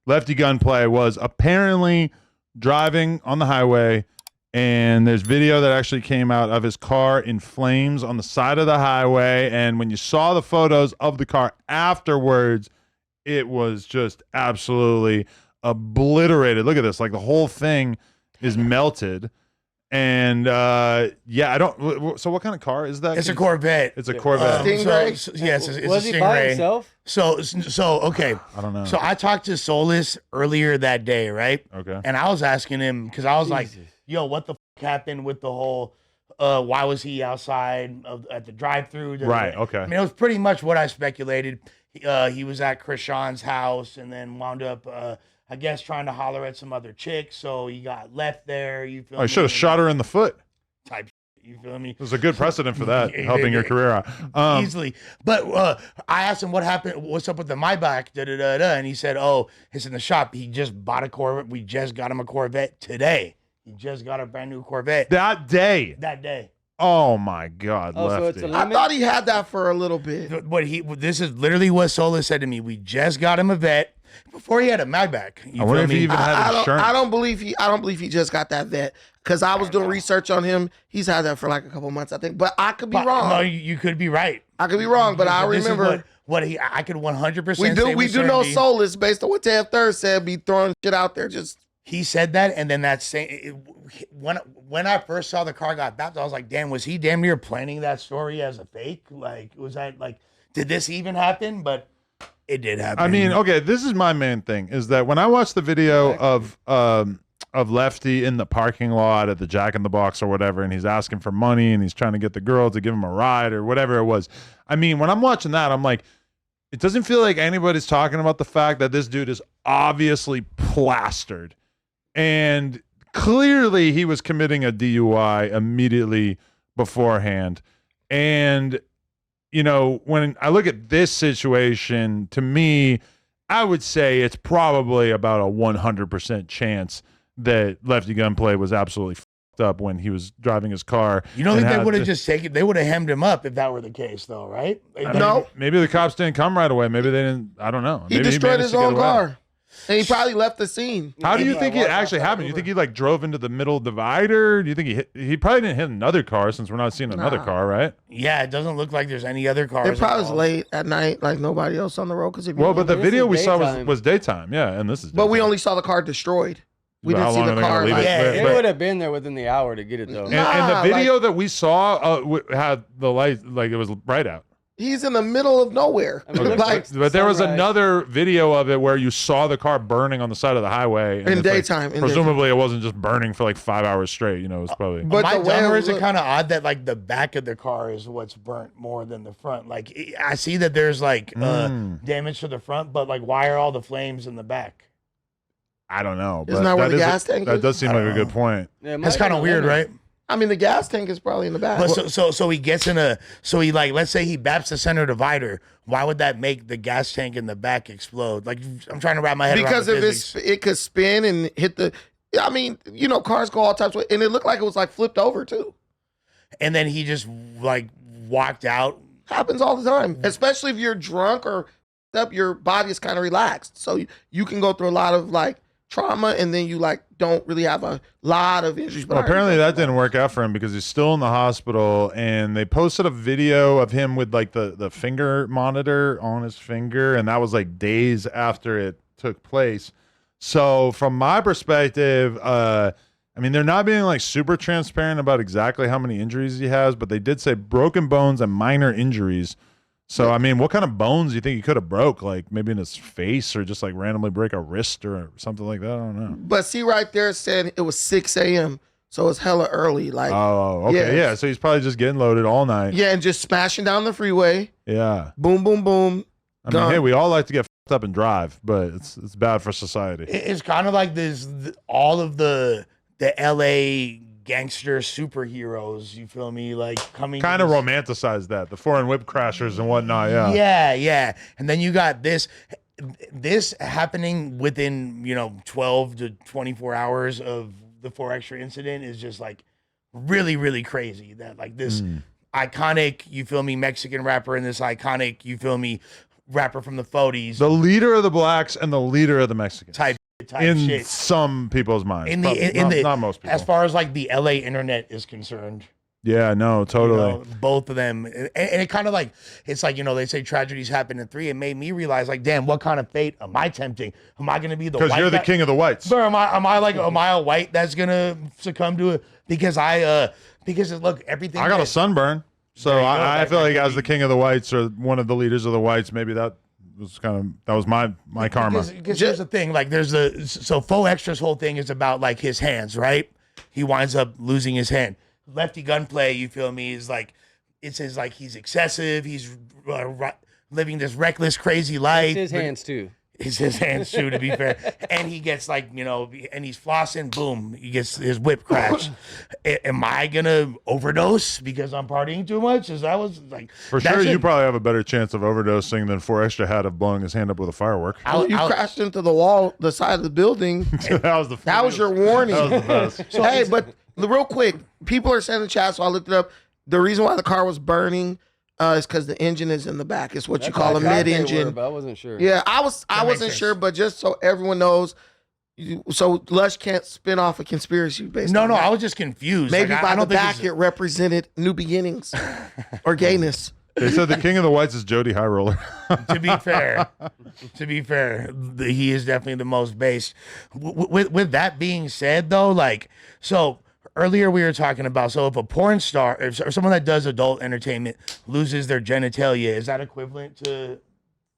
Lefty Gunplay was apparently driving on the highway, and there's video that actually came out of his car in flames on the side of the highway. And when you saw the photos of the car afterwards, it was just absolutely obliterated. Look at this. Like, the whole thing is melted. And yeah, I don't. So what kind of car is that? It's a Corvette. It's a Corvette. Stingray. Yes, it's was a he by Stingray. himself? So okay. I don't know. So I talked to Solis earlier that day, right? Okay. And I was asking him because I was like, "Yo, what the happened with the whole? Why was he outside at the drive-through?" Right. Okay. I mean, it was pretty much what I speculated. He was at Krishan's house and then wound up, I guess, trying to holler at some other chicks. So he got left there. You feel me? I should have shot her in the foot. Type. You feel me? There's a good precedent for that, helping your career out. Easily. But I asked him what happened, what's up with the Maybach, and he said, oh, it's in the shop. He just bought a Corvette. We just got him a Corvette today. He just got a brand new Corvette. That day. That day. Oh my God, Oh, so Lefty. it's a I limit? thought he had that for a little bit. This is literally what Sola said to me. We just got him a vet before he had a Maybach. You I wonder feel if me? he even had insurance. I don't believe he just got that vet because I was doing research on him. He's had that for like a couple months, I think. But I could be wrong. No, you could be right. I could be wrong, but I This is remember I could 100% we do say with know certainty. Solis based on what Tab Third said. Be throwing shit out there just. He said that, and then that same when I first saw the car got baptized, I was like, "Damn, was he damn near planning that story as a fake? Like, was that like, did this even happen?" But it did happen. I mean, okay, this is my main thing is that when I watched the video of Lefty in the parking lot at the Jack in the Box or whatever, and he's asking for money and he's trying to get the girl to give him a ride or whatever it was. I mean, when I'm watching that, I'm like, it doesn't feel like anybody's talking about the fact that this dude is obviously plastered. And clearly he was committing a DUI immediately beforehand. And, you know, when I look at this situation, to me, I would say it's probably about a 100% chance that Lefty Gunplay was absolutely fucked up when he was driving his car. you don't think they would have just taken? They would have hemmed him up if that were the case, though, right? No. Maybe the cops didn't come right away. Maybe they didn't. I don't know. He Maybe destroyed managed his to get own away. car. And he probably left the scene. How do you think it walked actually outside happened? You Uber. think he like drove into the middle divider? Do you think he probably didn't hit another car since we're not seeing another Nah. car, right? Yeah, it doesn't look like there's any other cars. It probably was involved. late at night, like nobody else on the road. Because Well, but the this video is we saw daytime. was daytime, yeah, and this is. but we daytime. only saw the car destroyed. We How didn't see long the are they gonna car. leave Like, it? Yeah, They But- would have been there within the hour to get it, though. and Nah, the video that we saw had the light, like it was bright out. he's in the middle of nowhere. I mean, it looks like But there was sunrise. another video of it where you saw the car burning on the side of the highway. And in it's like- daytime. in presumably, it wasn't just burning for like 5 hours straight. You know, it was probably. But Am I the way dumb, or it is it looked- kind of odd that like the back of the car is what's burnt more than the front? Like I see that there's like damage to the front, but like why are all the flames in the back? I don't know. Isn't that where the gas tank That is? does seem I like don't a good know. point. Yeah, it That's might kind of be a weird, limit. right? I mean, the gas tank is probably in the back. But so he gets so he like, let's say he baps the center divider. Why would that make the gas tank in the back explode? Like I'm trying to wrap my head because around if the it's physics. it could spin and hit the. I mean, you know, cars go all types of, and it looked like it was like flipped over too. And then he just like walked out. Happens all the time, especially if you're drunk or up. Your body is kind of relaxed, so you can go through a lot of like trauma, and then you like don't really have a lot of injuries. But Well, apparently that didn't work out for him because he's still in the hospital, and they posted a video of him with like the finger monitor on his finger, and that was like days after it took place. So from my perspective, I mean, they're not being like super transparent about exactly how many injuries he has, but they did say broken bones and minor injuries. So, I mean, what kind of bones do you think he could have broke? Like maybe in his face or just like randomly break a wrist or something like that? I don't know. But see, right there, it said it was 6 a.m., so it's hella early. Like, Oh, okay. Yeah. Yeah. So he's probably just getting loaded all night. yeah, and just smashing down the freeway. Yeah. Boom, boom, boom. I mean, Gone. hey, we all like to get fucked up and drive, but it's bad for society. It's kind of like this. All of the LA gangster superheroes. You feel me? Like coming. Kind of romanticize that, the foreign whip crashers and whatnot. Yeah. Yeah. And then you got this happening within 12 to 24 hours of the 4Extra incident is just like really, really crazy. That like this iconic, you feel me, Mexican rapper and this iconic, you feel me, rapper from the 40s The leader of the blacks and the leader of the Mexicans. type in shit. some people's minds. In Not most people. As far as like the LA internet is concerned. Yeah, no, totally. You know, both of them. And it kind of like, it's like, you know, they say tragedies happen in three. It made me realize, like, damn, what kind of fate am I tempting? Am I going to be the white Because you're the king of the whites. Bro, am I a white that's going to succumb to it? Because look, everything. I got a sunburn. So There you go. I That feel like could as be- the king of the whites or one of the leaders of the whites, maybe that was my karma. Because here's the thing, like so Faux Extra's whole thing is about like his hands, right? He winds up losing his hand. Lefty Gunplay, you feel me, is like, it says like he's excessive, he's living this reckless, crazy life. It's his hands too. It's his hands too, to be fair. And he gets like, you know, and he's flossing, boom, he gets his whip crashed. Am I gonna overdose because I'm partying too much? Is that was like For sure, you probably have a better chance of overdosing than 4 Extra had of blowing his hand up with a firework. You crashed into the wall, the side of the building. That was your warning. That was the best. So, hey, but real quick, people are saying in the chat, so I looked it up. The reason why the car was burning is because the engine is in the back. It's what you call a mid-engine. But I wasn't sure. Yeah, I wasn't sense. sure, but just so everyone knows, so Lush can't spin off a conspiracy based on no, that. I was just confused. Maybe Like, by I the don't think back it's- it represented new beginnings or gayness. They said the king of the whites is Jody High Roller. to be fair, he is definitely the most based. With that being said, though, like, so earlier we were talking about, so if a porn star or someone that does adult entertainment loses their genitalia, is that equivalent to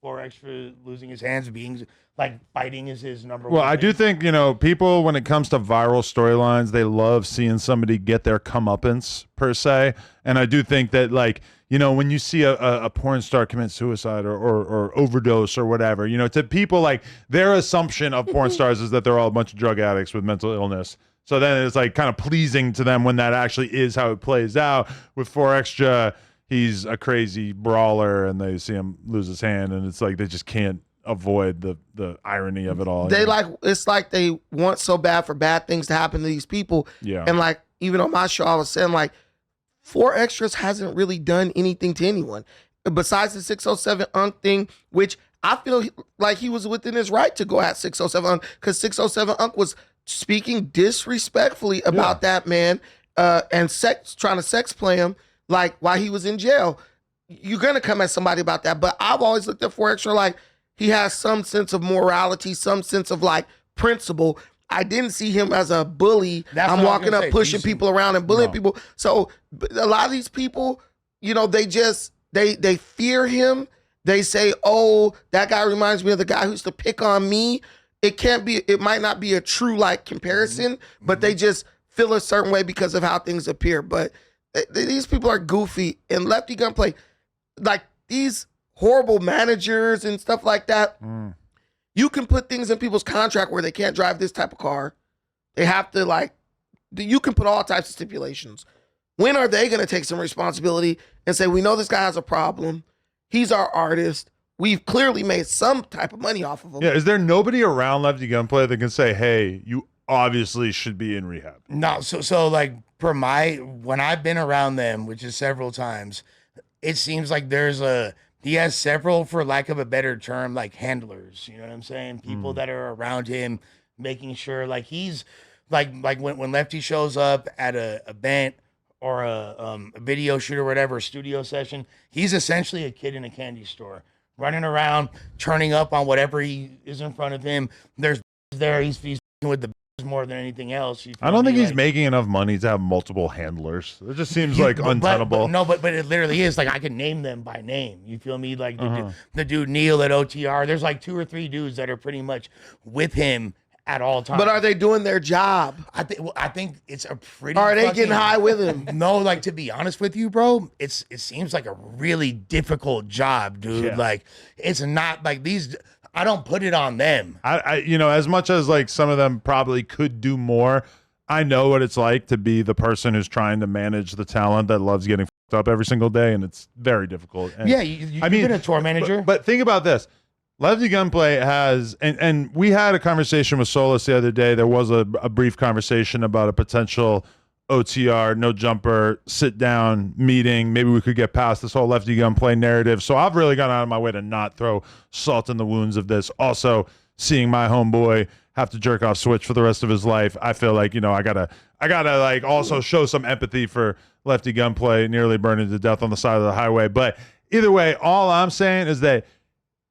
4 Extra losing his hands, being like fighting is his number one? Well, I do thing? think, you know, people, when it comes to viral storylines, they love seeing somebody get their comeuppance, per se. And I do think that, like, you know, when you see a porn star commit suicide or overdose or whatever, you know, to people, like, their assumption of porn stars is that they're all a bunch of drug addicts with mental illness. So then it's, like, kind of pleasing to them when that actually is how it plays out. With 4 Extra, he's a crazy brawler, and they see him lose his hand, and it's like they just can't avoid the irony of it all. They you know? like, it's like they want so bad for bad things to happen to these people. Yeah. And like, even on my show, I was saying like, 4 Extras hasn't really done anything to anyone besides the 607 Unc thing, which I feel like he was within his right to go at 607 Unc, because 607 Unc was speaking disrespectfully about that man and trying to sex play him like while he was in jail. You're gonna come at somebody about that, but I've always looked at 4 Extra like he has some sense of morality, some sense of like principle. I didn't see him as a bully. That's I'm what I was walking gonna up, say. pushing Do you see- people around and bullying No. people. So a lot of these people, you know, they just they fear him. They say, "Oh, that guy reminds me of the guy who used to pick on me." It might not be a true like comparison, but they just feel a certain way because of how things appear. But these people are goofy. And Lefty Gunplay, like these horrible managers and stuff like that. You can put things in people's contract where they can't drive this type of car. They have to like, you can put all types of stipulations. When are they going to take some responsibility and say, we know this guy has a problem. He's our artist. We've clearly made some type of money off of him. Yeah, is there nobody around Lefty Gunplay that can say, hey, you obviously should be in rehab? No, so like when I've been around them, which is several times, it seems like he has several, for lack of a better term, like handlers. You know what I'm saying? People that are around him, making sure like he's like when Lefty shows up at a event or a video shoot or whatever, a studio session, he's essentially a kid in a candy store, running around, turning up on whatever he is in front of him. He's with the more than anything else. You feel I don't think me? he's Like, making enough money to have multiple handlers. It just seems like untenable. But it literally is. Like, I can name them by name. You feel me? Like the dude Neil at OTR. There's like 2 or 3 dudes that are pretty much with him at all times. But are they doing their job? I think it's a pretty. Or are they getting high with him? No, like, to be honest with you, bro, it seems like a really difficult job, dude. Yeah. Like, it's not like these. I don't put it on them. I you know, as much as like some of them probably could do more, I know what it's like to be the person who's trying to manage the talent that loves getting fucked up every single day, and it's very difficult. And, Yeah, you've been a tour manager. But think about this. Lefty Gunplay has, and we had a conversation with Solus the other day. There was a brief conversation about a potential OTR, no jumper, sit down meeting. Maybe we could get past this whole Lefty Gunplay narrative. So I've really gone out of my way to not throw salt in the wounds of this. Also, seeing my homeboy have to jerk off Switch for the rest of his life, I feel like, I gotta like also show some empathy for Lefty Gunplay nearly burning to death on the side of the highway. But either way, all I'm saying is that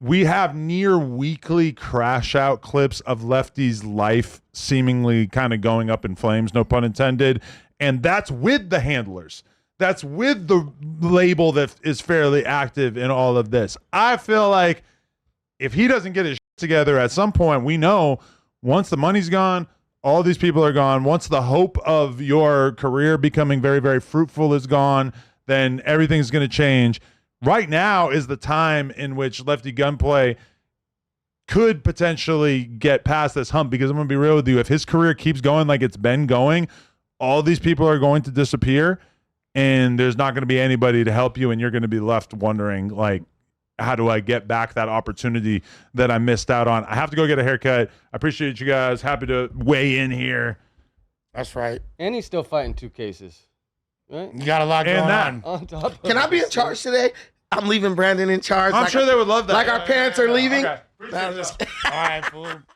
we have near weekly crash out clips of Lefty's life seemingly kind of going up in flames, no pun intended. And that's with the handlers. That's with the label that is fairly active in all of this. I feel like if he doesn't get his shit together at some point, we know once the money's gone, all these people are gone. Once the hope of your career becoming very, very fruitful is gone, then everything's going to change. Right now is the time in which Lefty Gunplay could potentially get past this hump, because I'm going to be real with you. If his career keeps going like it's been going, all these people are going to disappear and there's not going to be anybody to help you. And you're going to be left wondering, like, how do I get back that opportunity that I missed out on? I have to go get a haircut. I appreciate you guys. Happy to weigh in here. That's right. And he's still fighting 2 cases. Right? You got a lot going on. On top of Can I be in charge today? I'm leaving Brandon in charge. I'm sure they would love that. Like our parents are leaving. Okay. Appreciate All right, fool.